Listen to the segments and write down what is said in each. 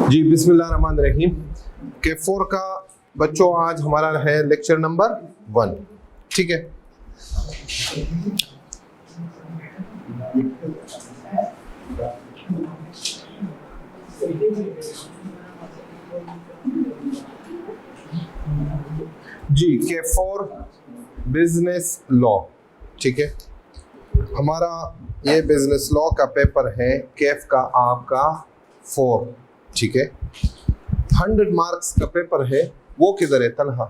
जी बिस्मिल्लाहिर्रहमानिर्रहीम। K4 का बच्चों आज हमारा है लेक्चर नंबर 1। ठीक है, जी K4 बिजनेस लॉ। ठीक है, हमारा ये बिजनेस लॉ का पेपर है कैफ का आपका 4। ठीक है, 100 मार्क्स का पेपर है। वो किधर है तनहा?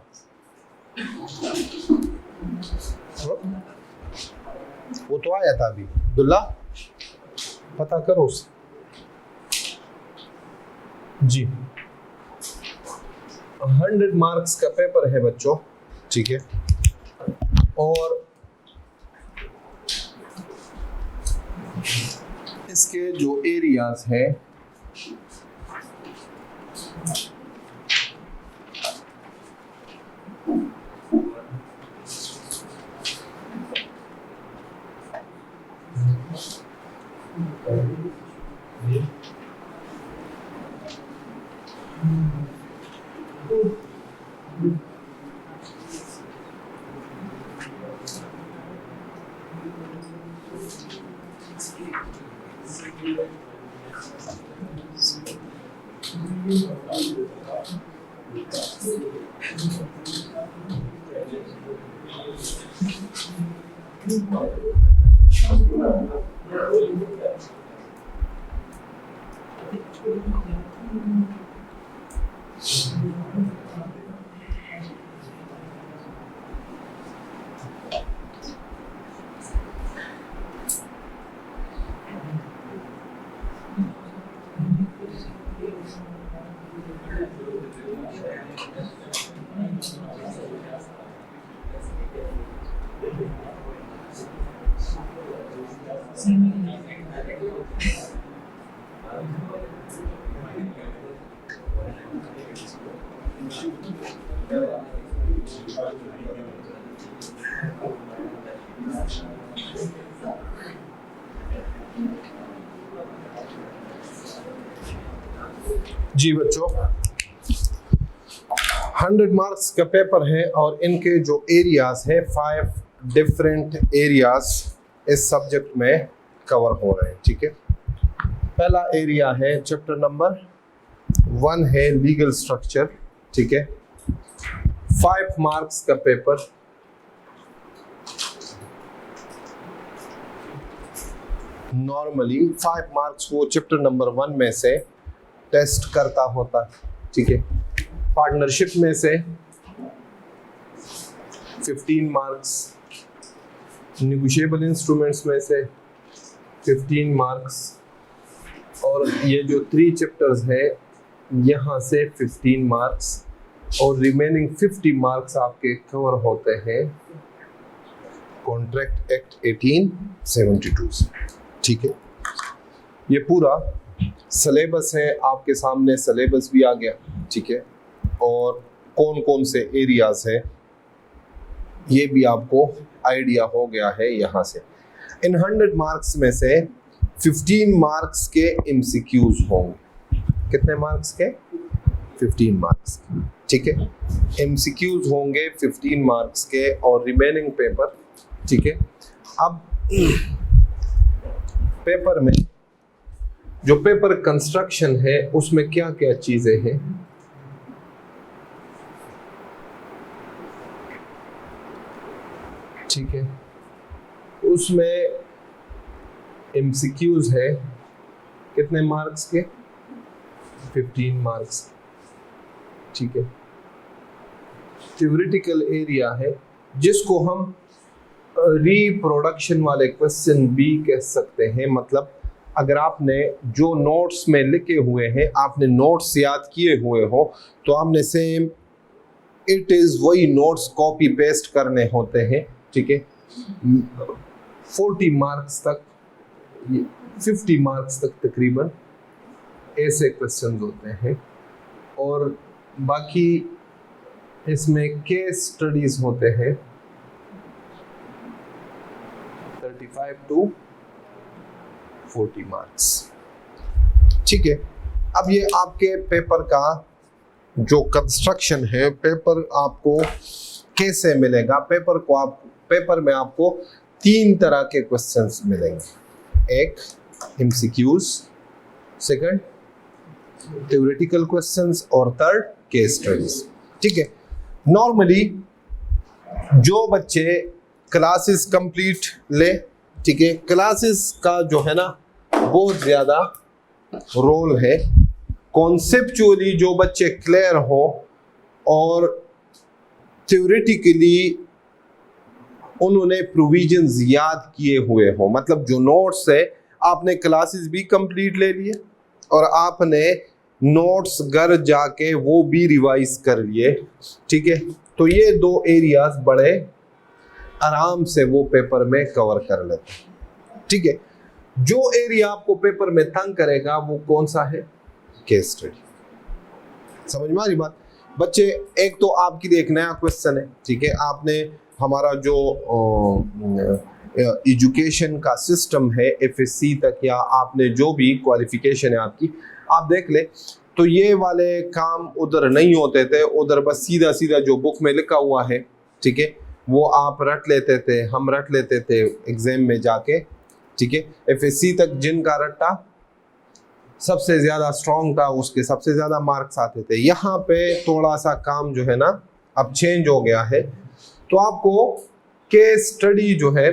वो तो आया था अभी। अब्दुल्ला पता करो उसे। जी 100 मार्क्स का पेपर है बच्चों। ठीक है, और इसके जो एरियाज हैं जी बच्चों 100 मार्क्स का पेपर है और इनके जो एरियाज है 5 डिफरेंट एरियाज इस सब्जेक्ट में कवर हो रहे हैं। ठीक है, पहला एरिया है चैप्टर नंबर 1 है लीगल स्ट्रक्चर। ठीक है, 5 मार्क्स का पेपर। नॉर्मली 5 मार्क्स वो चैप्टर नंबर 1 में से टेस्ट करता होता। ठीक है, पार्टनरशिप में से 15 मार्क्स, नेगोशिएबल इंस्ट्रूमेंट्स में से 15 मार्क्स, और ये जो 3 चैप्टर्स है यहाँ से 15 मार्क्स, और रिमेनिंग 50 मार्क्स आपके कवर होते हैं कॉन्ट्रैक्ट एक्ट 1872 से। ठीक है, ये पूरा सिलेबस है आपके सामने, सिलेबस भी आ गया। ठीक है, और कौन कौन से एरियाज है ये भी आपको आइडिया हो गया है यहाँ से। इन 100 मार्क्स में से 15 मार्क्स के एमसीक्यूज होंगे। कितने मार्क्स के? 15 मार्क्स। ठीक है, एमसीक्यूज होंगे 15 मार्क्स के और रिमेनिंग पेपर। ठीक है, अब पेपर में जो पेपर कंस्ट्रक्शन है उसमें क्या क्या चीजें हैं? ठीक है, उसमें एमसीक्यूज है कितने मार्क्स के? 15 मार्क्स। ठीक है, थ्योरेटिकल एरिया है जिसको हम रिप्रोडक्शन वाले क्वेश्चन भी कह सकते हैं। मतलब अगर आपने जो नोट्स में लिखे हुए हैं, आपने नोट्स याद किए हुए हो, तो आपने सेम इट इज वही नोट्स कॉपी पेस्ट करने होते हैं। ठीक है, 40 मार्क्स तक, 50 मार्क्स तक तकरीबन ऐसे क्वेश्चंस होते हैं, और बाकी इसमें केस स्टडीज होते हैं 35 to 40 मार्क्स। ठीक है, अब ये आपके पेपर का जो कंस्ट्रक्शन है, पेपर आपको कैसे मिलेगा? पेपर में आपको 3 तरह के क्वेश्चंस मिलेंगे। एक एमसीक्यूज, सेकंड थ्योरेटिकल क्वेश्चंस और थर्ड केस स्टडीज। ठीक है, नॉर्मली जो बच्चे क्लासेस कंप्लीट ले, ठीक है, क्लासेस का जो है ना बहुत ज़्यादा रोल है। कॉन्सेप्चुअली जो बच्चे क्लियर हो और थ्योरेटिकली उन्होंने प्रोविजंस याद किए हुए हो, मतलब जो नोट्स है, आपने क्लासेस भी कंप्लीट ले लिए और आपने नोट्स घर जाके वो भी रिवाइज कर लिए। ठीक है, तो ये 2 एरियाज बड़े आराम से वो पेपर में कवर कर लेते हैं। ठीक है, जो एरिया आपको पेपर में तंग करेगा वो कौन सा है? Case study. समझ में आ रही बात? बच्चे, एक तो आपके लिए एक नया क्वेश्चन है। ठीक है, आपने हमारा जो एजुकेशन का सिस्टम है एफएससी तक, या आपने जो भी क्वालिफिकेशन है आपकी, आप देख ले तो ये वाले काम उधर नहीं होते थे। उधर बस सीधा सीधा जो बुक में लिखा हुआ है, ठीक है, वो आप रट लेते थे, हम रट लेते थे एग्जाम में जाके। ठीक है, एफएससी तक जिनका रट्टा सबसे ज़्यादा स्ट्रॉन्ग था उसके सबसे ज़्यादा मार्क्स आते थे। यहाँ पे थोड़ा सा काम जो है ना अब चेंज हो गया है, तो आपको केस स्टडी जो है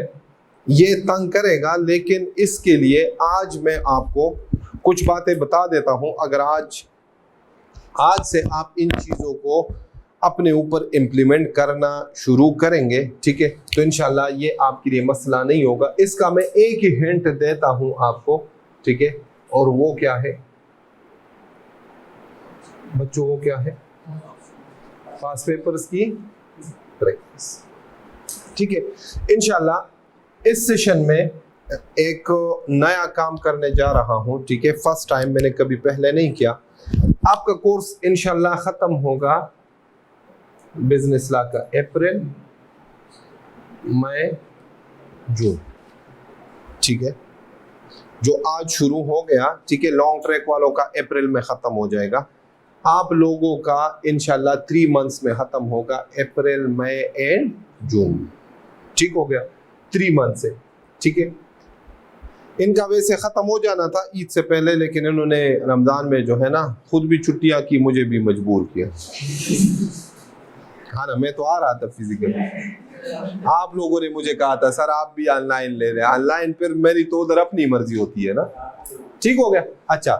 ये तंग करेगा। लेकिन इसके लिए आज मैं आपको कुछ बातें बता देता हूँ। अगर आज से आप इन चीज़ों को अपने ऊपर इम्प्लीमेंट करना शुरू करेंगे, ठीक है, तो इंशाल्लाह ये आपके लिए मसला नहीं होगा। इसका मैं एक ही हिंट देता हूँ आपको, ठीक है, और वो क्या है बच्चों? वो क्या है? पास पेपर्स की प्रैक्टिस। ठीक है, इंशाल्लाह इस सेशन में एक नया काम करने जा रहा हूँ। ठीक है, फर्स्ट टाइम, मैंने कभी पहले नहीं किया। आपका कोर्स इंशाल्लाह ख़त्म होगा बिजनेस लॉ का अप्रैल, मई, जून। ठीक है, जो आज शुरू हो गया, ठीक है, लॉन्ग ट्रैक वालों का अप्रैल में ख़त्म हो जाएगा। आप लोगों का इंशाल्लाह 3 मंथ्स में ख़त्म होगा, अप्रैल, मई एंड जून। ठीक हो गया, 3 मंथ से। ठीक है, इनका वैसे ख़त्म हो जाना था ईद से पहले, लेकिन इन्होंने रमज़ान में जो है ना खुद भी छुट्टियाँ की, मुझे भी मजबूर किया। हाँ ना, मैं तो आ रहा था फिजिकल, आप लोगों ने मुझे कहा था सर आप भी ऑनलाइन ले रहे हैं, ऑनलाइन फिर मेरी तो उधर अपनी मर्जी होती है ना। ठीक हो गया। अच्छा,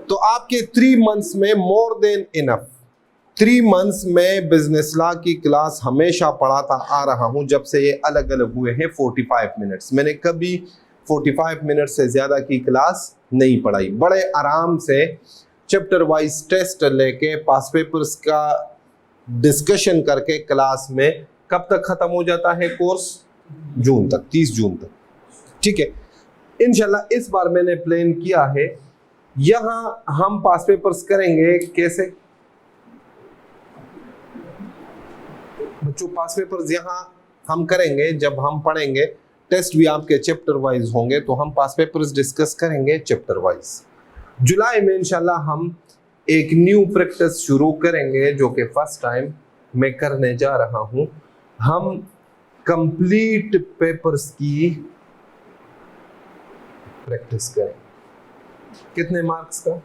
तो आपके 3 मंथ्स में मोर देन इनफ। 3 मंथ्स में बिजनेस लॉ की क्लास हमेशा पढ़ाता आ रहा हूं जब से ये अलग अलग हुए हैं 45 मिनट्स। मैंने कभी 45 मिनट से ज़्यादा की क्लास नहीं पढ़ाई। बड़े आराम से चैप्टर वाइज टेस्ट लेके पास पेपर्स का डिस्कशन करके क्लास में कब तक ख़त्म हो जाता है कोर्स? जून तक, 30 जून तक। ठीक है, इंशाल्लाह इस बार मैंने प्लान किया है, यहाँ हम पास पेपर्स करेंगे कैसे बच्चों? पास पेपर्स यहाँ हम करेंगे जब हम पढ़ेंगे, टेस्ट भी आपके चैप्टर वाइज होंगे, तो हम पास पेपर्स डिस्कस करेंगे चैप्टर वाइज। जुलाई में इंशाल्लाह हम एक न्यू प्रैक्टिस शुरू करेंगे जो कि फर्स्ट टाइम मैं करने जा रहा हूँ। हम कंप्लीट पेपर्स की प्रैक्टिस करेंगे। कितने मार्क्स का?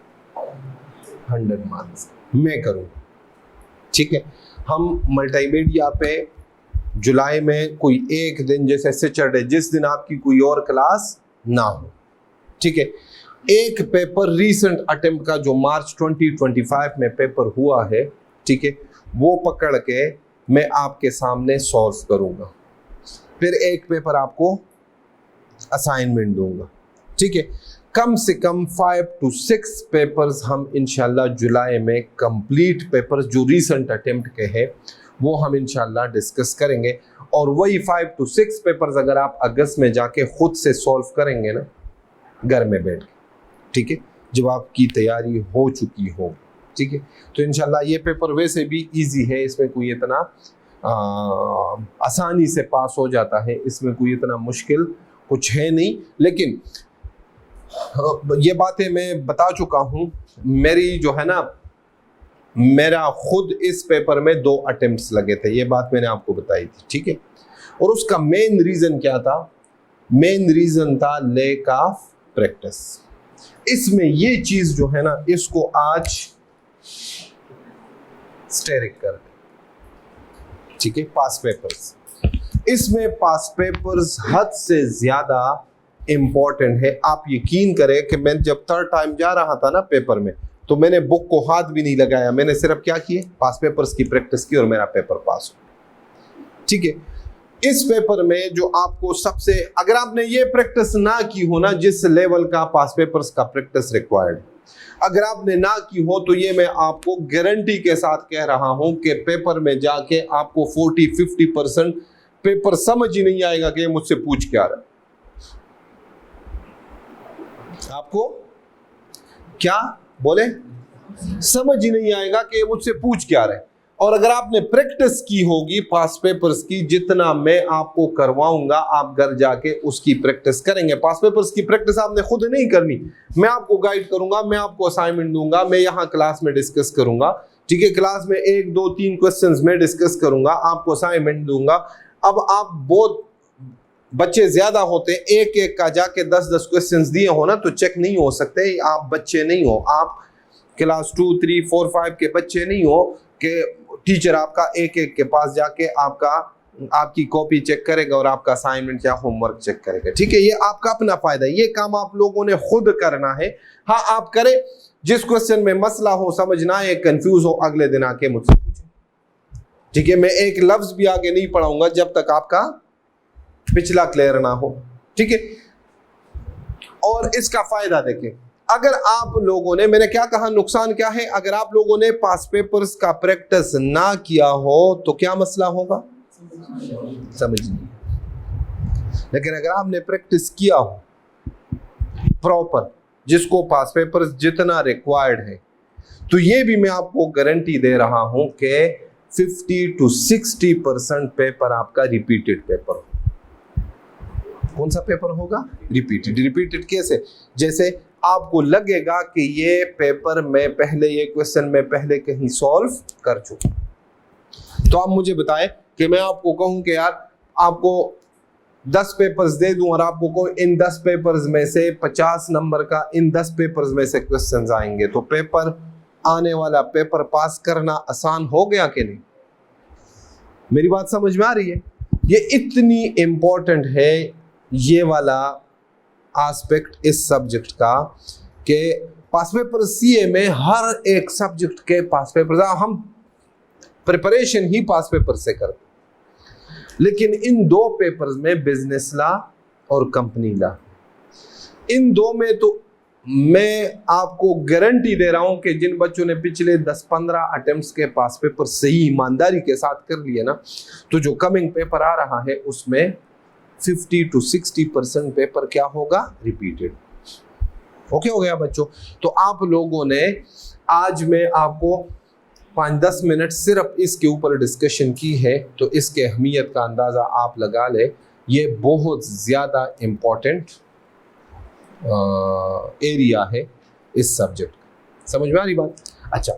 100 मार्क्स मैं करूँगा। ठीक है, हम मल्टीमीडिया पे जुलाई में कोई एक दिन, जैसे सैटरडे, जिस दिन आपकी कोई और क्लास ना हो, ठीक है, एक पेपर रीसेंट अटेम्प्ट का जो मार्च 2025 में पेपर हुआ है, ठीक है, वो पकड़ के मैं आपके सामने सॉल्व करूँगा। फिर एक पेपर आपको असाइनमेंट दूंगा। ठीक है, कम से कम 5 to 6 पेपर्स हम इंशाल्लाह जुलाई में कंप्लीट पेपर्स जो रीसेंट अटेम्प्ट के हैं वो हम इंशाल्लाह डिस्कस करेंगे। और वही 5 to 6 पेपर्स अगर आप अगस्त में जाके खुद से सॉल्व करेंगे ना घर में बैठ के, ठीक है, जब आपकी तैयारी हो चुकी हो, ठीक है, तो इंशाल्लाह ये पेपर वैसे भी इजी है, इसमें कोई इतना आसानी से पास हो जाता है, इसमें कोई इतना मुश्किल कुछ है नहीं। लेकिन ये बातें मैं बता चुका हूं। मेरी जो है ना, मेरा खुद इस पेपर में 2 अटेम्प्ट्स लगे थे, ये बात मैंने आपको बताई थी, ठीक है। और उसका मेन रीजन क्या था? मेन रीजन था लैक ऑफ प्रैक्टिस। इसमें ये चीज जो है ना, इसको आज स्टेरिक कर दे, ठीक है। पास पेपर्स, इसमें पास पेपर्स हद से ज्यादा इंपॉर्टेंट है। आप यकीन करें कि मैं जब 3rd टाइम जा रहा था ना पेपर में, तो मैंने बुक को हाथ भी नहीं लगाया, मैंने सिर्फ क्या किए, पास पेपर्स की प्रैक्टिस की और मेरा पेपर पास हो, ठीक है। इस पेपर में जो आपको सबसे, अगर आपने ये प्रैक्टिस ना की हो ना, जिस लेवल का पास पेपर्स का प्रैक्टिस रिक्वायर्ड, अगर आपने ना की हो, तो ये मैं आपको गारंटी के साथ कह रहा हूं कि पेपर में जाके आपको 40-50% पेपर समझ ही नहीं आएगा कि मुझसे पूछ क्या रहा है। आपको क्या बोले, समझ ही नहीं आएगा कि मुझसे पूछ क्या रहे। और अगर आपने प्रैक्टिस की होगी पास पेपर्स की, जितना मैं आपको करवाऊंगा, आप घर जाके उसकी प्रैक्टिस करेंगे। पास पेपर्स की प्रैक्टिस आपने खुद नहीं करनी, मैं आपको गाइड करूंगा, मैं आपको असाइनमेंट दूंगा, मैं यहाँ क्लास में डिस्कस करूंगा, ठीक है। क्लास में 1, 2, 3 क्वेश्चंस मैं डिस्कस करूंगा, आपको असाइनमेंट दूंगा। अब आप बहुत बच्चे ज्यादा होते, एक एक का जाके 10-10 क्वेश्चंस दिए हो ना, तो चेक नहीं हो सकते। आप बच्चे नहीं हो, आप क्लास 2, 3, 4, 5 के बच्चे नहीं हो कि टीचर आपका एक एक के पास जाके आपकी कॉपी चेक करेगा और आपका असाइनमेंट या होमवर्क चेक करेगा, ठीक है। ये आपका अपना फायदा है, ये काम आप लोगों ने खुद करना है। हाँ, आप करें, जिस क्वेश्चन में मसला हो, समझ ना आए, कंफ्यूज हो, अगले दिन आके मुझसे पूछें, ठीक है। मैं एक लफ्ज भी आगे नहीं पढ़ाऊंगा जब तक आपका पिछला क्लियर ना हो, ठीक है। और इसका फायदा देखें, अगर आप लोगों ने, मैंने क्या कहा, नुकसान क्या है, अगर आप लोगों ने पास पेपर्स का प्रैक्टिस ना किया हो तो क्या मसला होगा, समझ नहीं। लेकिन अगर आपने प्रैक्टिस किया हो प्रॉपर, जिसको पास पेपर्स जितना रिक्वायर्ड है, तो ये भी मैं आपको गारंटी दे रहा हूं कि 50-60% पेपर आपका रिपीटेड पेपर हो। कौन सा पेपर होगा? रिपीटेड। रिपीटेड कैसे? जैसे आपको लगेगा कि ये पेपर में पहले, ये क्वेश्चन में पहले कहीं सॉल्व कर चुका, तो आप मुझे बताएं कि मैं आपको कहूं कि यार आपको 10 पेपर्स दे दूं और आपको कहूं इन 10 पेपर्स में से 50 नंबर का इन 10 पेपर्स में से क्वेश्चंस आएंगे, तो पेपर आने वाला, पेपर पास करना आसान हो गया कि नहीं? मेरी बात समझ में आ रही है? ये इतनी इंपॉर्टेंट है ये वाला एस्पेक्ट इस सब्जेक्ट का कि पास पेपर सीए में हर एक सब्जेक्ट के पास पेपर, हम प्रिपरेशन ही पास पेपर से करते, लेकिन इन 2 पेपर्स में बिजनेस लॉ और कंपनी लॉ, इन 2 में तो मैं आपको गारंटी दे रहा हूं कि जिन बच्चों ने पिछले 10-15 अटेम्प्ट्स के पास पेपर सही ईमानदारी के साथ कर लिए ना, तो जो कमिंग पेपर आ रहा है उसमें 50-60% पेपर क्या होगा? रिपीटेड। ओके हो गया बच्चों? तो आप लोगों ने, आज मैं आपको 5-10 मिनट सिर्फ इसके ऊपर डिस्कशन की है, तो इसके अहमियत का अंदाजा आप लगा ले। ये बहुत ज्यादा इंपॉर्टेंट एरिया है इस सब्जेक्ट का। समझ में आ रही बात? अच्छा,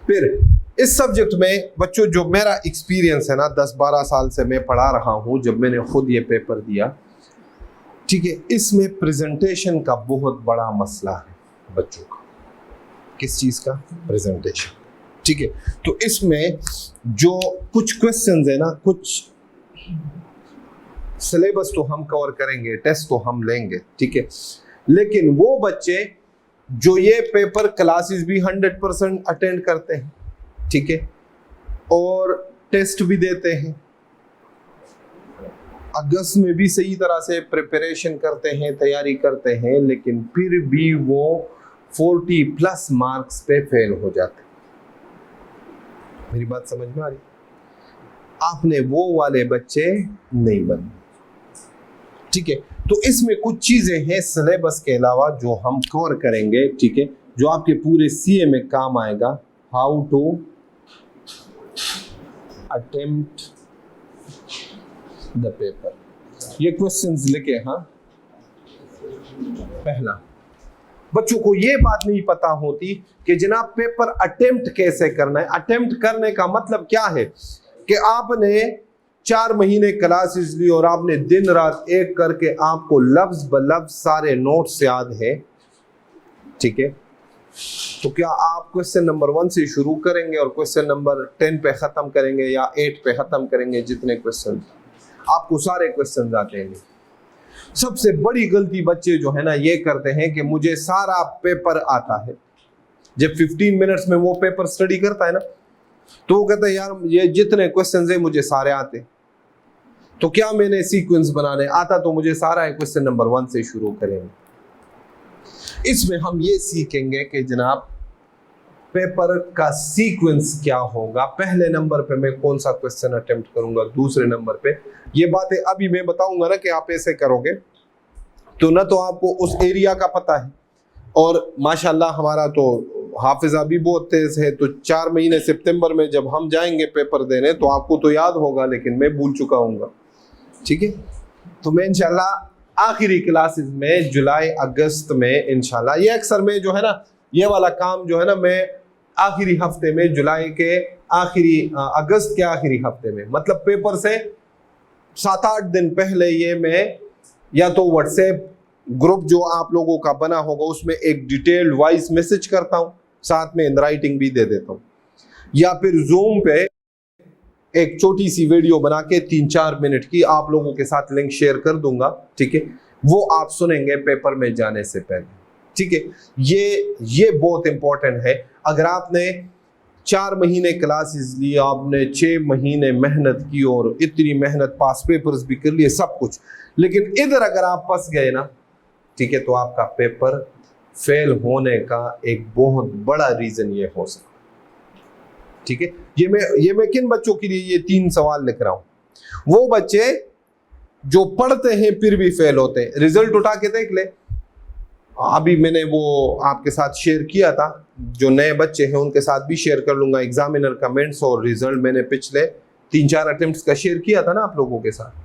फिर इस सब्जेक्ट में बच्चों जो मेरा एक्सपीरियंस है ना, 10-12 साल से मैं पढ़ा रहा हूं, जब मैंने खुद ये पेपर दिया, ठीक है, इसमें प्रेजेंटेशन का बहुत बड़ा मसला है बच्चों का। किस चीज का? प्रेजेंटेशन, ठीक है। तो इसमें जो कुछ क्वेश्चंस है ना, कुछ सिलेबस तो हम कवर करेंगे, टेस्ट तो हम लेंगे, ठीक है, लेकिन वो बच्चे जो ये पेपर क्लासेस भी 100% अटेंड करते हैं, ठीक है, और टेस्ट भी देते हैं, अगस्त में भी सही तरह से प्रिपरेशन करते हैं, तैयारी करते हैं, लेकिन फिर भी वो 40+ मार्क्स पे फेल हो जाते हैं। मेरी बात समझ में आ रही? आपने वो वाले बच्चे नहीं बनने, ठीक है। तो इसमें कुछ चीजें हैं सिलेबस के अलावा जो हम कवर करेंगे, ठीक है, जो आपके पूरे सीए में काम आएगा। How to attempt the paper, ये क्वेश्चंस लिखे, हाँ पहला, बच्चों को ये बात नहीं पता होती कि जनाब पेपर अटेम्प्ट कैसे करना है। अटेम्प्ट करने का मतलब क्या है कि आपने 4 महीने क्लासेस ली और आपने दिन रात एक करके आपको लफ्ज ब लफ्ज सारे नोट्स याद है, ठीक है। तो क्या आप क्वेश्चन नंबर 1 से शुरू करेंगे और क्वेश्चन नंबर 10 पे ख़त्म करेंगे या 8 पे ख़त्म करेंगे? जितने क्वेश्चन आपको सारे क्वेश्चन आते हैं। सबसे बड़ी गलती बच्चे जो है ना ये करते हैं कि मुझे सारा पेपर आता है। जब 15 मिनट्स में वो पेपर स्टडी करता है ना तो वो कहता है यार ये जितने क्वेश्चन है मुझे सारे आते, तो क्या मैंने सीक्वेंस बनाने आता तो मुझे सारा है, क्वेश्चन नंबर 1 से शुरू करेंगे। इसमें हम ये सीखेंगे कि जनाब पेपर का सीक्वेंस क्या होगा, पहले नंबर पे मैं कौन सा क्वेश्चन अटेम्प्ट करूंगा, दूसरे नंबर पे। ये बातें अभी मैं बताऊंगा ना कि आप ऐसे करोगे तो ना तो आपको उस एरिया का पता है, और माशाल्लाह हमारा तो हाफिजा भी बहुत तेज है, तो 4 महीने सितंबर में जब हम जाएंगे पेपर देने तो आपको तो याद होगा लेकिन मैं भूल चुका हूँ, ठीक है। तो मैं इंशाल्लाह आखिरी क्लासेस में जुलाई अगस्त में इंशाल्लाह, ये अक्सर में जो है ना ये वाला काम जो है ना मैं आखिरी हफ्ते में, जुलाई के आखिरी अगस्त के आखिरी हफ्ते में, मतलब पेपर से 7-8 दिन पहले ये मैं या तो व्हाट्सएप ग्रुप जो आप लोगों का बना होगा उसमें एक डिटेल्ड वॉइस मैसेज करता हूँ, साथ में इन राइटिंग भी दे देता हूँ, या फिर जूम पे एक छोटी सी वीडियो बना के 3-4 मिनट की आप लोगों के साथ लिंक शेयर कर दूंगा, ठीक है। वो आप सुनेंगे पेपर में जाने से पहले, ठीक है। ये बहुत इंपॉर्टेंट है। अगर आपने 4 महीने क्लासेस ली, आपने 6 महीने मेहनत की और इतनी मेहनत, पास पेपर्स भी कर लिए सब कुछ, लेकिन इधर अगर आप फंस गए ना, ठीक है, तो आपका पेपर फेल होने का एक बहुत बड़ा रीजन ये हो सकता है, ठीक है। ये मैं किन बच्चों के लिए ये 3 सवाल लिख रहा हूं? वो बच्चे जो पढ़ते हैं फिर भी फेल होते हैं। रिजल्ट उठा के देख ले, अभी मैंने वो आपके साथ शेयर किया था, जो नए बच्चे हैं उनके साथ भी शेयर कर लूंगा। एग्जामिनर कमेंट्स और रिजल्ट मैंने पिछले 3-4 अटेम्प्ट्स का शेयर किया था ना आप लोगों के साथ।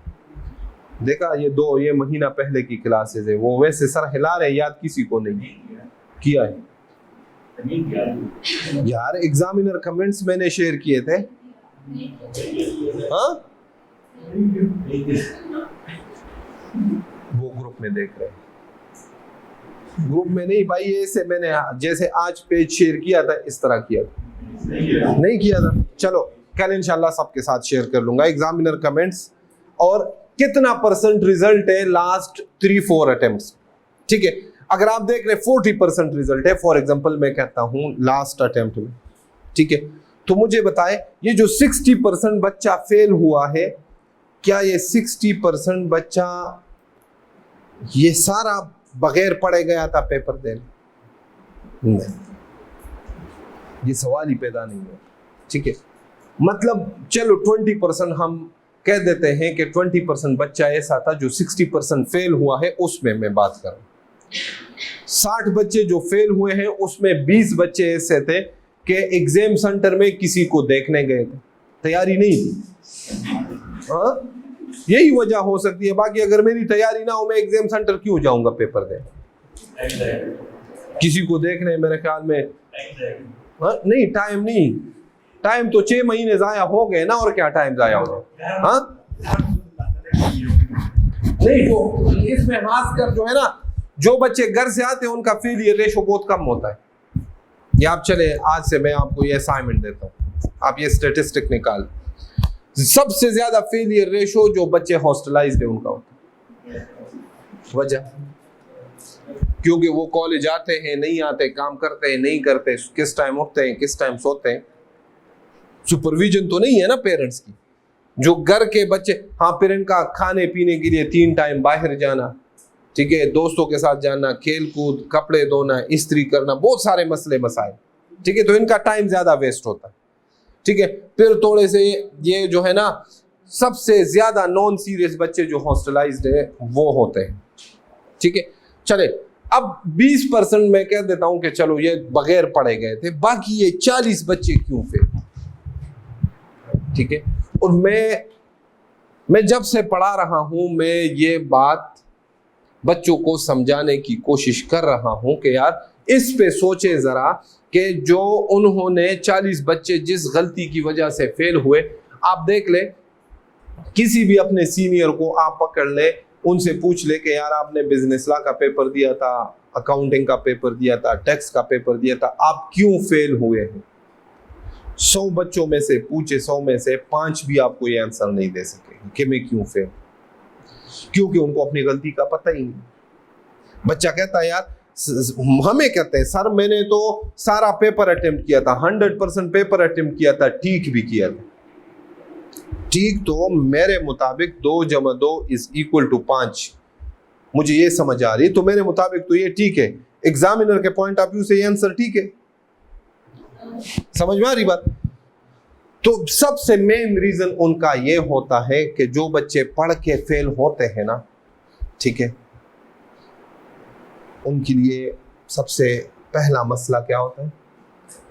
देखा ये महीना पहले की क्लासेस है, वो वैसे सर हिला रहे, याद किसी को नहीं किया है यार। एग्जामिनर कमेंट्स मैंने शेयर किए थे, हाँ वो ग्रुप में देख रहे, ग्रुप में नहीं भाई, ऐसे मैंने जैसे आज पेज शेयर किया था इस तरह किया था, नहीं किया था। चलो कल इंशाल्लाह सबके साथ शेयर कर लूंगा एग्जामिनर कमेंट्स और कितना % रिजल्ट है लास्ट 3-4 अटेम्प्ट्स, ठीक है। अगर आप देख रहे 40% रिजल्ट है फॉर एग्जांपल, मैं कहता हूं लास्ट अटेम्प्ट में, ठीक है, तो मुझे बताए ये जो 60% बच्चा फेल हुआ है, क्या ये 60% बच्चा ये सारा बगैर पढ़े गया था पेपर देने? नहीं, ये सवाल ही पैदा नहीं हुआ, ठीक है। मतलब चलो 20% हम कह देते हैं कि 20% बच्चा ऐसा था जो 60% फेल हुआ है, उसमें मैं बात कर रहा हूं। 60 बच्चे जो फेल हुए हैं उसमें 20 बच्चे ऐसे थे कि एग्जाम सेंटर में किसी को देखने गए थे, तैयारी नहीं थी, हाँ यही वजह हो सकती है। बाकी अगर मेरी तैयारी ना हो मैं एग्जाम सेंटर क्यों जाऊंगा पेपर देने, किसी को देखने? मेरे ख्याल में हाँ नहीं, टाइम तो 6 महीने जाया हो गए ना, और क्या टाइम जाया हो गया, हाँ नहीं। तो इसमें खास कर जो है ना, जो बच्चे घर से आते हैं उनका फेलियर रेशो बहुत कम होता है। ये आप चले आज से मैं आपको ये असाइनमेंट देता हूँ, आप ये स्टेटिस्टिक निकाल, सबसे ज्यादा फेलियर रेशो जो बच्चे हॉस्टलाइज्ड है उनका होता है। वजह क्योंकि वो कॉलेज आते हैं, नहीं आते, काम करते हैं, नहीं करते, किस टाइम उठते हैं, किस टाइम सोते हैं, सुपरविजन तो नहीं है ना पेरेंट्स की। जो घर के बच्चे, हाँ पेरेंट का खाने पीने के लिए 3 टाइम बाहर जाना, ठीक है, दोस्तों के साथ जाना, खेल कूद, कपड़े धोना, इस्त्री करना, बहुत सारे मसले मसाइल, ठीक है, तो इनका टाइम ज्यादा वेस्ट होता है, ठीक है। फिर थोड़े से ये जो है ना सबसे ज्यादा नॉन सीरियस बच्चे जो हॉस्टलाइज्ड है वो होते हैं, ठीक है। चले अब 20% मैं कह देता हूं कि चलो ये बगैर पढ़े गए थे, बाकी ये 40 बच्चे क्यों फेल, ठीक है। और मैं जब से पढ़ा रहा हूं मैं ये बात बच्चों को समझाने की कोशिश कर रहा हूं कि यार इस पे सोचे जरा कि जो उन्होंने 40 बच्चे जिस गलती की वजह से फेल हुए, आप देख ले, किसी भी अपने सीनियर को आप पकड़ ले, उनसे पूछ ले कि यार आपने बिजनेस लॉ का पेपर दिया था, अकाउंटिंग का पेपर दिया था, टैक्स का पेपर दिया था, आप क्यों फेल हुए हैं? 100 बच्चों में से पूछे, 100 में से 5 भी आपको ये आंसर नहीं दे सकेंगे कि मैं क्यों फेल, क्योंकि उनको अपनी गलती का पता ही नहीं। बच्चा कहता है यार, हमें कहते हैं सर मैंने तो सारा पेपर अटेम्प्ट किया था, 100% पेपर अटेम्प्ट किया था, ठीक भी किया था। ठीक तो मेरे मुताबिक 2 + 2 = 5, मुझे ये समझ आ रही, तो मेरे मुताबिक तो ये ठीक है, एग्जामिनर के पॉइंट ऑफ व्यू से ये आंसर ठीक है। समझ में आ रही बात? तो सबसे मेन रीजन उनका ये होता है कि जो बच्चे पढ़ के फेल होते हैं ना, ठीक है, उनके लिए सबसे पहला मसला क्या होता है,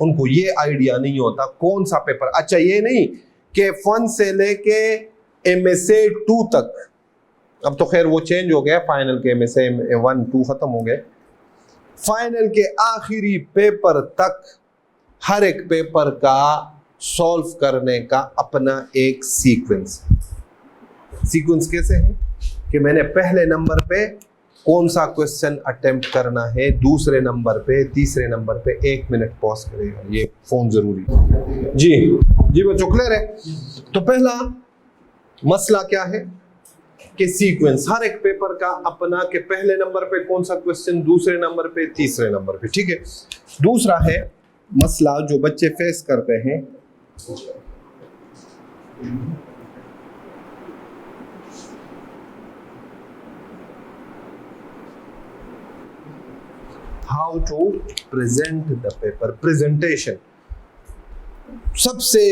उनको ये आइडिया नहीं होता कौन सा पेपर। अच्छा, ये नहीं कि 1 से लेके MSA 2 तक, अब तो खैर वो चेंज हो गया, फाइनल के MSA 1, 2 खत्म हो गए, फाइनल के आखिरी पेपर तक हर एक पेपर का सॉल्व करने का अपना एक सीक्वेंस कैसे है कि मैंने पहले नंबर पे कौन सा क्वेश्चन अटेम्प्ट करना है, दूसरे नंबर पे, तीसरे नंबर पे 1 मिनट पॉज करेगा, ये फोन जरूरी है। जी बच्चों, क्लियर है? तो पहला मसला क्या है कि सीक्वेंस, हर एक पेपर का अपना, कि पहले नंबर पे कौन सा क्वेश्चन, दूसरे नंबर पे, तीसरे नंबर पे, ठीक है। दूसरा है मसला जो बच्चे फेस करते हैं, how to present the paper, presentation. सबसे,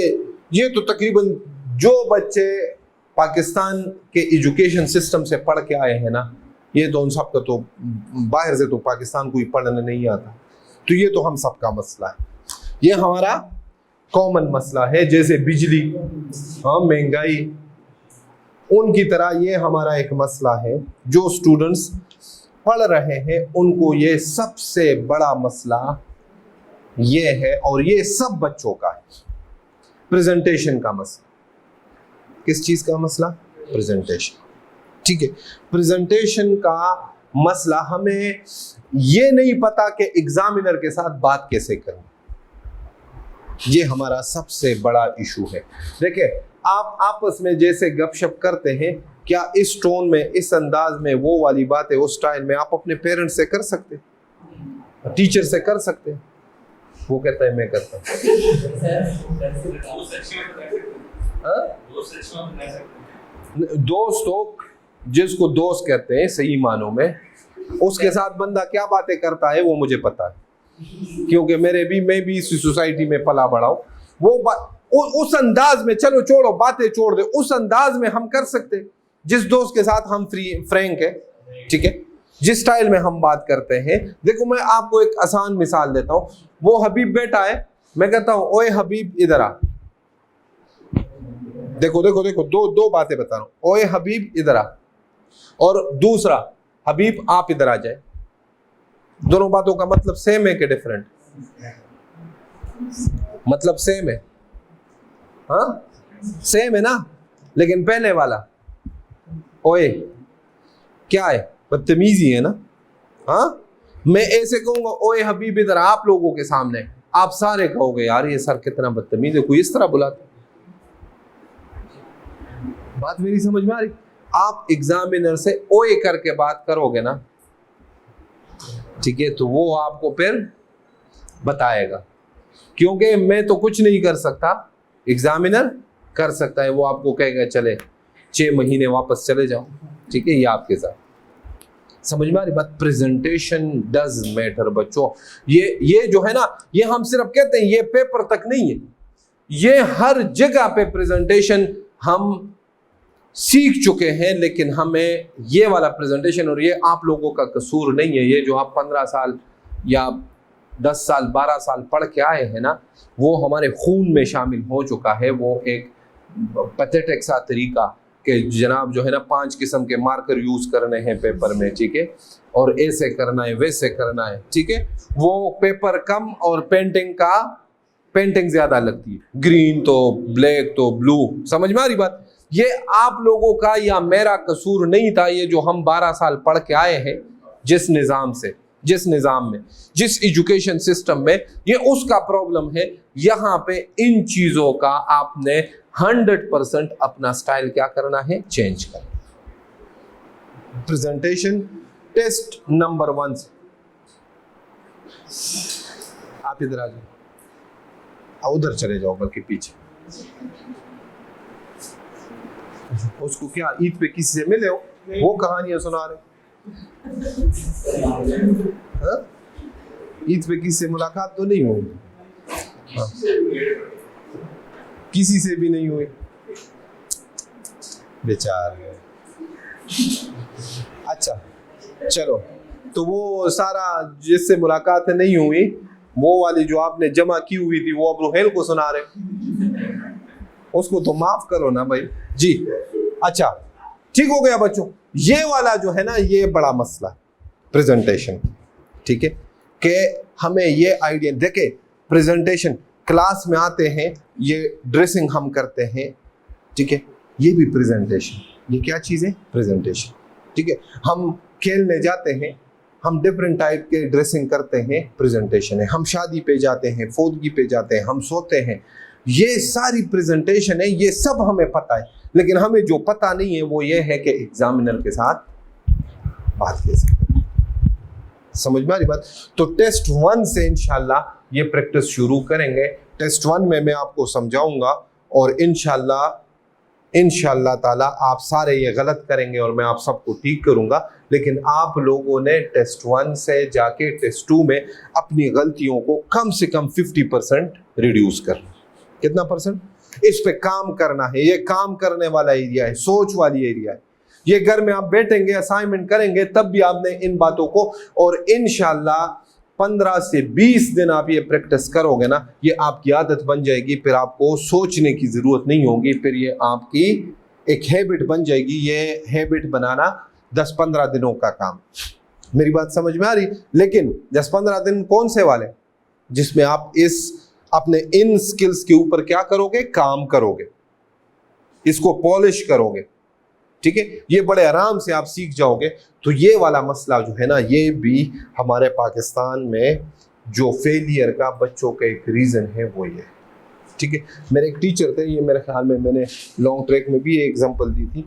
ये तो तकरीबन जो बच्चे पाकिस्तान के एजुकेशन सिस्टम से पढ़ के आए हैं ना, ये तो उन सबका तो बाहर से तो पाकिस्तान को ही पढ़ने नहीं आता, तो ये तो हम सबका मसला है, ये हमारा कॉमन मसला है। जैसे बिजली, हाँ, महंगाई, उनकी तरह ये हमारा एक मसला है। जो स्टूडेंट्स पढ़ रहे हैं उनको ये सबसे बड़ा मसला ये है, और ये सब बच्चों का है, प्रेजेंटेशन का मसला। किस चीज का मसला? प्रेजेंटेशन, ठीक है। प्रेजेंटेशन का मसला, हमें ये नहीं पता कि एग्जामिनर के साथ बात कैसे करें, ये हमारा सबसे बड़ा इशू है। देखिए, आप आपस में जैसे गपशप करते हैं, क्या इस टोन में, इस अंदाज में, वो वाली बात है, उस स्टाइल में आप अपने पेरेंट्स से कर सकते, टीचर से कर सकते? वो कहता है मैं करता दोस्त हो, जिसको दोस्त कहते हैं सही मानों में, उसके साथ बंदा क्या बातें करता है वो मुझे पता है, क्योंकि मैं भी इसी सोसाइटी में पला बड़ा हूं। वो उस अंदाज में, चलो छोड़ो बातें छोड़ दे, उस अंदाज में हम कर सकते जिस दोस्त के साथ हम फ्रैंक है, ठीक है, जिस स्टाइल में हम बात करते हैं। देखो, मैं आपको एक आसान मिसाल देता हूं। वो हबीब बैठा है, मैं कहता हूं ओए हबीब इधर आ। देखो, दो बातें बता रहा हूं, ओए हबीब इधर आ, और दूसरा, हबीब आप इधर आ जाए। दोनों बातों का मतलब सेम है कि डिफरेंट? मतलब सेम है, हाँ सेम है ना, लेकिन पहले वाला ओए क्या है? बदतमीजी है ना। हाँ, मैं ऐसे कहूंगा ओए हबीब इधर, आप लोगों के सामने आप सारे कहोगे यार ये सर कितना बदतमीज है, कोई इस तरह बुलाता। बात मेरी समझ में आ रही? आप एग्जामिनर से ओए करके बात करोगे ना, ठीक है, तो वो आपको फिर बताएगा, क्योंकि मैं तो कुछ नहीं कर सकता, एग्जामिनर कर सकता है। वो आपको कहेगा चले 6 महीने वापस चले जाओ, ठीक है, ये आपके साथ। समझ में आ रही बात? प्रेजेंटेशन डज मैटर बच्चों। ये जो है ना, ये हम सिर्फ कहते हैं, ये पेपर तक नहीं है, ये हर जगह पे प्रेजेंटेशन हम सीख चुके हैं, लेकिन हमें ये वाला प्रेजेंटेशन, और ये आप लोगों का कसूर नहीं है, ये जो आप 15 साल या 10 साल 12 साल पढ़ के आए हैं ना, वो हमारे खून में शामिल हो चुका है। वो एक पैथेटिक सा तरीका कि जनाब जो है ना 5 किस्म के मार्कर यूज करने हैं पेपर में, ठीक है, और ऐसे करना है वैसे करना है, ठीक है, वो पेपर कम और पेंटिंग ज्यादा लगती है, ग्रीन तो ब्लैक तो ब्लू, समझ में आ रही बात। ये आप लोगों का या मेरा कसूर नहीं था, ये जो हम 12 साल पढ़ के आए हैं जिस निज़ाम में, जिस एजुकेशन सिस्टम में, ये उसका प्रॉब्लम है। यहाँ पे इन चीजों का आपने 100% अपना स्टाइल क्या करना है, चेंज करना। प्रेजेंटेशन टेस्ट नंबर 1 से आप इधर आ जाओ, उधर चले जाओ बल्कि पीछे। उसको क्या ईद पे किसी से मिले हो, वो कहानियां सुना रहे, ईद पे किसी से मुलाकात तो नहीं हुई, किसी से भी नहीं हुई बेचारे। अच्छा चलो, तो वो सारा जिससे मुलाकात नहीं हुई, वो वाली जो आपने जमा की हुई थी, वो अब रुहेल को सुना रहे, उसको तो माफ करो ना भाई जी। अच्छा ठीक हो गया बच्चों, ये वाला जो है ना, ये बड़ा मसला प्रेजेंटेशन, ठीक है, कि हमें ये आइडिया देखे। प्रेजेंटेशन क्लास में आते हैं, ये ड्रेसिंग हम करते हैं, ठीक है, ये भी प्रेजेंटेशन, ये क्या चीज़ है, प्रेजेंटेशन, ठीक है। हम खेलने जाते हैं, हम डिफरेंट टाइप के ड्रेसिंग करते हैं, प्रेजेंटेशन है। हम शादी पे जाते हैं, फौदगी पे जाते हैं, हम सोते हैं, ये सारी प्रेजेंटेशन है, ये सब हमें पता है। लेकिन हमें जो पता नहीं है वो ये है कि एग्जामिनर के साथ बात कैसे करें, समझ में आ रही बात। तो टेस्ट 1 से इंशाल्लाह ये प्रैक्टिस शुरू करेंगे। टेस्ट 1 में मैं आपको समझाऊंगा और इंशाल्लाह ताला आप सारे ये गलत करेंगे और मैं आप सबको ठीक करूंगा। लेकिन आप लोगों ने टेस्ट 1 से जाके टेस्ट 2 में अपनी गलतियों को कम से कम 50% रिड्यूस करना। कितना परसेंट? इस पे काम करना है। ये काम करने वाला एरिया है, सोच वाली एरिया है। ये घर में आप बैठेंगे, असाइनमेंट करेंगे, तब भी आपने इन बातों को, और इंशाल्लाह 15 से 20 दिन आप ये प्रैक्टिस करोगे ना, ये आपकी आदत बन जाएगी। फिर आपको सोचने की जरूरत नहीं होगी, फिर ये आपकी एक हैबिट बन जाएगी। ये हैबिट बनाना 10-15 दिनों का काम। मेरी बात समझ में आ रही? लेकिन 10-15 दिन कौन से वाले, जिसमें आप अपने इन स्किल्स के ऊपर क्या करोगे, काम करोगे, इसको पॉलिश करोगे, ठीक है। ये बड़े आराम से आप सीख जाओगे। तो ये वाला मसला जो है ना, ये भी हमारे पाकिस्तान में जो फेलियर का बच्चों का एक रीज़न है वो ये, ठीक है। मेरे एक टीचर थे, ये मेरे ख्याल में मैंने लॉन्ग ट्रैक में भी एग्जांपल दी थी।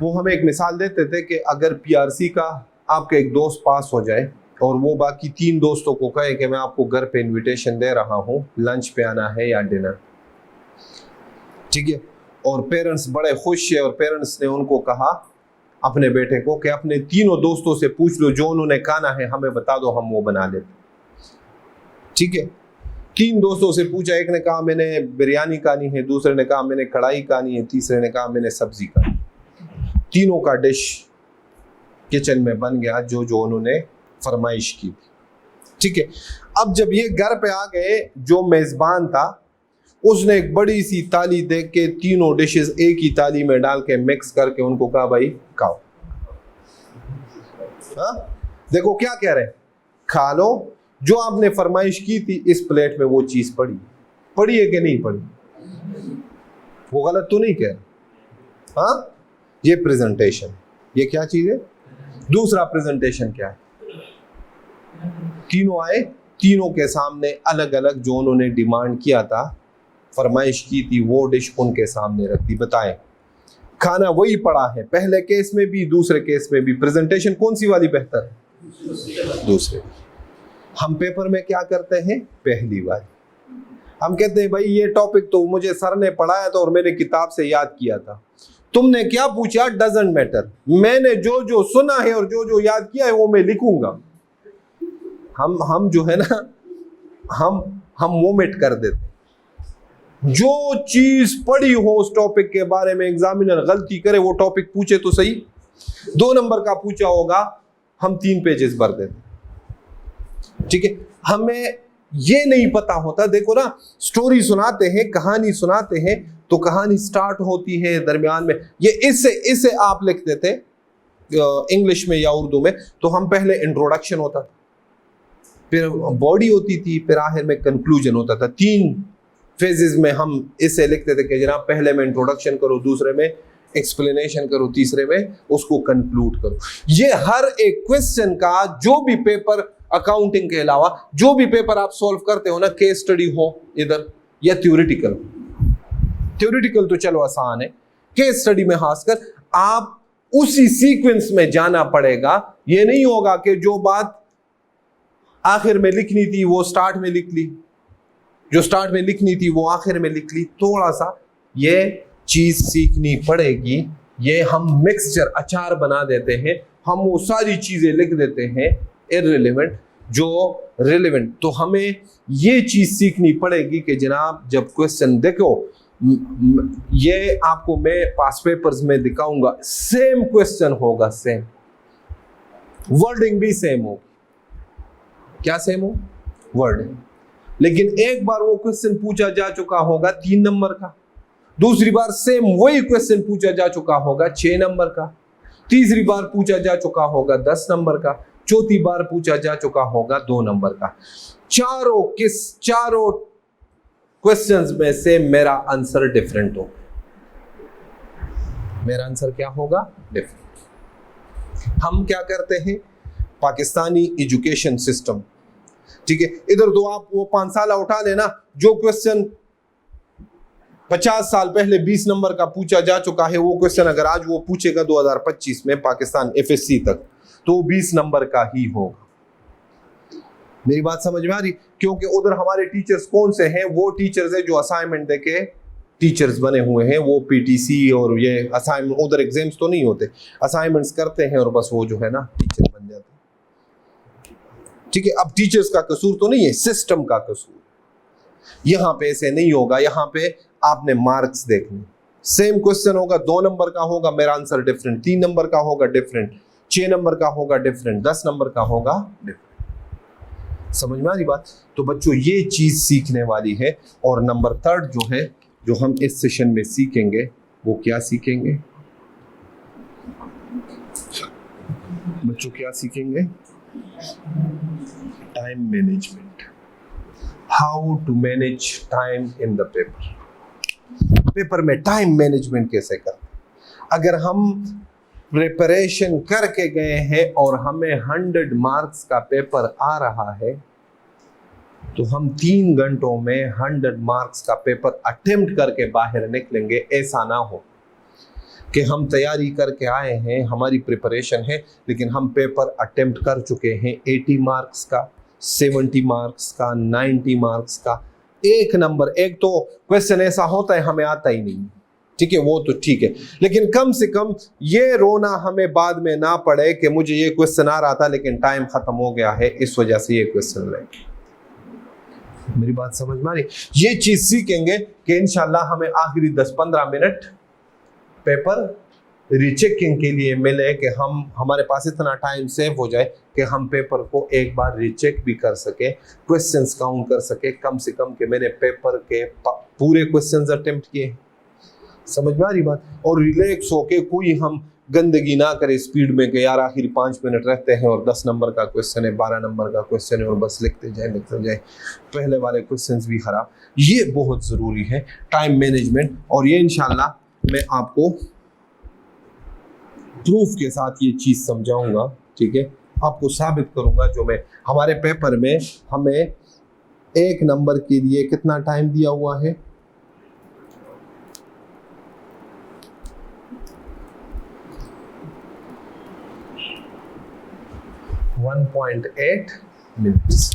वो हमें एक मिसाल देते थे कि अगर पीआरसी का आपका एक दोस्त पास हो जाए और वो बाकी 3 दोस्तों को कहे कि मैं आपको घर पे इनविटेशन दे रहा हूँ, लंच पे आना है या डिनर, ठीक है, और पेरेंट्स बड़े खुश है, और पेरेंट्स ने उनको कहा अपने बेटे को कि अपने 3 दोस्तों से पूछ लो, जो उन्होंने खाना है हमें बता दो, हम वो बना लेते, ठीक है। 3 दोस्तों से पूछा, एक ने कहा मैंने बिरयानी खानी है, दूसरे ने कहा मैंने कढ़ाई खानी है, तीसरे ने कहा मैंने सब्जी खानी। तीनों का डिश किचन में बन गया जो जो उन्होंने फरमाइश की थी, ठीक है। अब जब ये घर पे आ गए, जो मेजबान था उसने एक बड़ी सी थाली देख के 3 डिशेस एक ही थाली में डाल के मिक्स करके उनको कहा भाई खाओ। हाँ देखो क्या कह रहे हैं, खा लो, जो आपने फरमाइश की थी इस प्लेट में वो चीज पड़ी है कि नहीं पड़ी, वो गलत तो नहीं कह रहे। हाँ ये प्रेजेंटेशन, ये क्या चीज है। दूसरा प्रेजेंटेशन क्या है, तीनों आए, तीनों के सामने अलग अलग जो उन्होंने डिमांड किया था, फरमाइश की थी, वो डिश उनके सामने रख दी। बताएं, खाना वही पड़ा है, पहले केस में भी दूसरे केस में भी। प्रेजेंटेशन कौन सी वाली बेहतर है? दूसरे। हम पेपर में क्या करते हैं, पहली बार हम कहते हैं भाई ये टॉपिक तो मुझे सर ने पढ़ाया था और मैंने किताब से याद किया था, तुमने क्या पूछा डजंट मैटर, मैंने जो जो सुना है और जो जो याद किया है वो मैं लिखूंगा। हम जो है ना, हम वोमिट कर देते। जो चीज पढ़ी हो उस टॉपिक के बारे में, एग्जामिनर गलती करे, वो टॉपिक पूछे तो सही, 2 नंबर का पूछा होगा, हम 3 पेजेस भर देते, ठीक है। हमें ये नहीं पता होता, देखो ना, स्टोरी सुनाते हैं, कहानी सुनाते हैं, तो कहानी स्टार्ट होती है दरमियान में, ये इसे आप लिख देते इंग्लिश में या उर्दू में, तो हम पहले इंट्रोडक्शन होता था, फिर बॉडी होती थी, फिर आखिर में कंक्लूजन होता था। 3 फेजेस में हम इसे लिखते थे कि जनाब पहले में इंट्रोडक्शन करो, दूसरे में एक्सप्लेनेशन करो, तीसरे में उसको कंक्लूड करो। ये हर एक क्वेश्चन का जो भी पेपर, अकाउंटिंग के अलावा जो भी पेपर आप सॉल्व करते हो ना, केस स्टडी हो इधर या थ्योरेटिकल तो चलो आसान है, केस स्टडी में खासकर आप उसी सीक्वेंस में जाना पड़ेगा। ये नहीं होगा कि जो बात आखिर में लिखनी थी वो स्टार्ट में लिख ली, जो स्टार्ट में लिखनी थी वो आखिर में लिख ली। थोड़ा सा ये चीज सीखनी पड़ेगी। ये हम मिक्सचर अचार बना देते हैं, हम वो सारी चीजें लिख देते हैं इररिलेवेंट जो रिलेवेंट। तो हमें ये चीज सीखनी पड़ेगी कि जनाब जब क्वेश्चन देखो, ये आपको मैं पास पेपर्स में दिखाऊंगा, सेम क्वेश्चन होगा, सेम वर्डिंग भी सेम होगी। क्या सेम हो? वर्डिंग। लेकिन एक बार वो क्वेश्चन पूछा जा चुका होगा 3 नंबर का, दूसरी बार सेम वही क्वेश्चन पूछा जा चुका होगा 6 नंबर का, तीसरी बार पूछा जा चुका होगा 10 नंबर का, चौथी बार पूछा जा चुका होगा 2 नंबर का। चारों क्वेश्चंस में से मेरा आंसर डिफरेंट हो, मेरा आंसर क्या होगा? डिफरेंट। हम क्या करते हैं, पाकिस्तानी एजुकेशन सिस्टम, ठीक है, इधर तो आप वो 5 साल उठा लेना, जो क्वेश्चन 50 साल पहले 20 नंबर का पूछा जा चुका है, वो क्वेश्चन अगर आज वो पूछेगा 2025 में पाकिस्तान FSC तक, तो 20 नंबर का ही होगा। मेरी बात समझ में आ रही? क्योंकि उधर हमारे टीचर्स कौन से हैं? वो टीचर्स हैं जो असाइनमेंट देके टीचर्स बने हुए हैं, वो PTC और ये असाइनमेंट, उधर एग्जाम्स तो नहीं होते, असाइनमेंट्स करते हैं और बस वो जो है ना टीचर बन जाते हैं। ठीक है, अब टीचर्स का कसूर तो नहीं है, सिस्टम का कसूर। यहाँ पे ऐसे नहीं होगा, यहाँ पे आपने मार्क्स देखने, सेम क्वेश्चन होगा, 2 नंबर का होगा, मेरा आंसर डिफरेंट, 3 नंबर का होगा डिफरेंट, 6 नंबर का होगा डिफरेंट, 10 नंबर का होगा डिफरेंट। समझ में आ रही बात? तो बच्चों ये चीज सीखने वाली है। और नंबर 3 जो है, जो हम इस सेशन में सीखेंगे, वो क्या सीखेंगे बच्चों? क्या सीखेंगे? Time management, how to manage time in the paper. Paper में टाइम मैनेजमेंट कैसे करते? अगर हम प्रिपरेशन करके गए हैं और हमें 100 मार्क्स का पेपर आ रहा है, तो हम 3 घंटों में 100 मार्क्स का पेपर अटेम्प्ट करके बाहर निकलेंगे। ऐसा ना हो कि हम तैयारी करके आए हैं, हमारी प्रिपरेशन है, लेकिन हम पेपर अटेम्प्ट कर चुके हैं 80 मार्क्स का, 70 मार्क्स का, 90 मार्क्स का। एक नंबर, एक तो क्वेश्चन ऐसा होता है हमें आता ही नहीं, ठीक है, वो तो ठीक है, लेकिन कम से कम ये रोना हमें बाद में ना पड़े कि मुझे ये क्वेश्चन आ रहा था लेकिन टाइम खत्म हो गया है, इस वजह से ये क्वेश्चन रहे। मेरी बात समझ में आ रही? ये चीज सीखेंगे कि इंशाल्लाह हमें आखिरी 10-15 मिनट पेपर रीचेकिंग के लिए मिले, कि हम हमारे पास इतना टाइम सेव हो जाए कि हम पेपर को एक बार रीचेक भी कर सके, क्वेश्चंस काउंट कर सके, कम से कम कि मैंने पेपर के पूरे क्वेश्चंस अटेम्प्ट किए। समझ में आ रही बात? और रिलैक्स होके कोई हम गंदगी ना करे स्पीड में कि यार आखिर 5 मिनट रहते हैं और 10 नंबर का क्वेश्चन है, 12 नंबर का क्वेश्चन है और बस लिखते जाए, पहले वाले क्वेश्चंस भी खराब। ये बहुत ज़रूरी है टाइम मैनेजमेंट, और ये इंशाल्लाह मैं आपको प्रूफ के साथ ये चीज़ समझाऊंगा, ठीक है, आपको साबित करूंगा। जो मैं हमारे पेपर में हमें 1 नंबर के लिए कितना टाइम दिया हुआ है? 1.8 मिनट्स,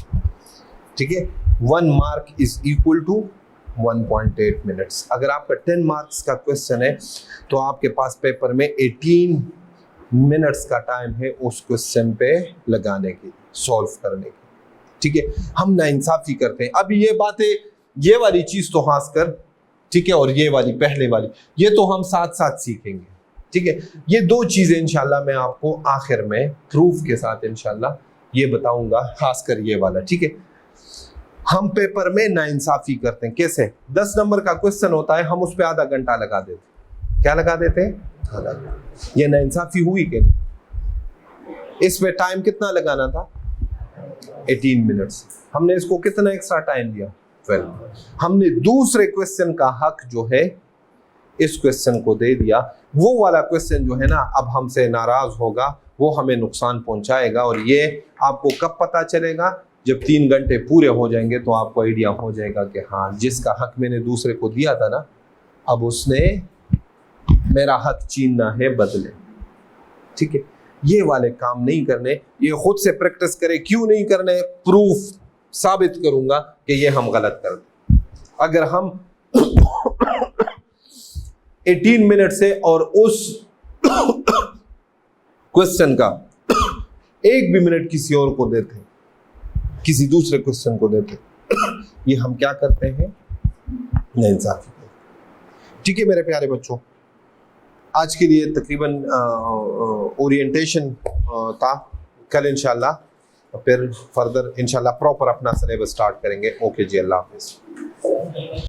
ठीक है। 1 mark is equal to 1.8 minutes. अगर आपका 10 मार्क्स का क्वेश्चन है तो आपके पास पेपर में 18 मिनट्स का टाइम है उस क्वेश्चन पे लगाने की, सॉल्व करने की, ठीक है। हम नाइंसाफी करते हैं। अब ये बातें, ये वाली चीज तो खास कर, ठीक है, और ये वाली पहले वाली, ये तो हम साथ साथ सीखेंगे, ठीक है। ये 2 चीजें इंशाल्लाह मैं आपको आखिर में प्रूफ के साथ इंशाल्लाह ये बताऊंगा, खासकर ये वाला, ठीक है। हम पेपर में नाइंसाफी करते हैं। कैसे? 10 नंबर का क्वेश्चन होता है, हम उस पे आधा घंटा लगा देते। क्या लगा देते हैं? आधा घंटा। ये नाइंसाफी हुई कि नहीं? इस पे टाइम कितना लगाना था? 18 मिनट्स। हमने इसको कितना एक्स्ट्रा टाइम दिया? 12। हमने दूसरे क्वेश्चन का हक जो है इस क्वेश्चन को दे दिया। वो वाला क्वेश्चन जो है ना, अब हमसे नाराज होगा, वो हमें नुकसान पहुंचाएगा। और ये आपको कब पता चलेगा? जब 3 घंटे पूरे हो जाएंगे तो आपको आइडिया हो जाएगा कि हाँ, जिसका हक मैंने दूसरे को दिया था ना, अब उसने मेरा हक छीनना है बदले। ठीक है, ये वाले काम नहीं करने। ये खुद से प्रैक्टिस करें। क्यों नहीं करने? प्रूफ साबित करूंगा कि ये हम गलत करते। अगर हम 18 मिनट से और उस क्वेश्चन का एक भी मिनट किसी और को देते, किसी दूसरे क्वेश्चन को देते, ये हम क्या करते हैं? नाइंसाफी। ठीक है मेरे प्यारे बच्चों, आज के लिए तकरीबन ओरिएंटेशन था। कल इंशाल्लाह फिर फर्दर इंशाल्लाह प्रॉपर अपना सिलेबस स्टार्ट करेंगे। ओके जी, अल्लाह हाफिज़।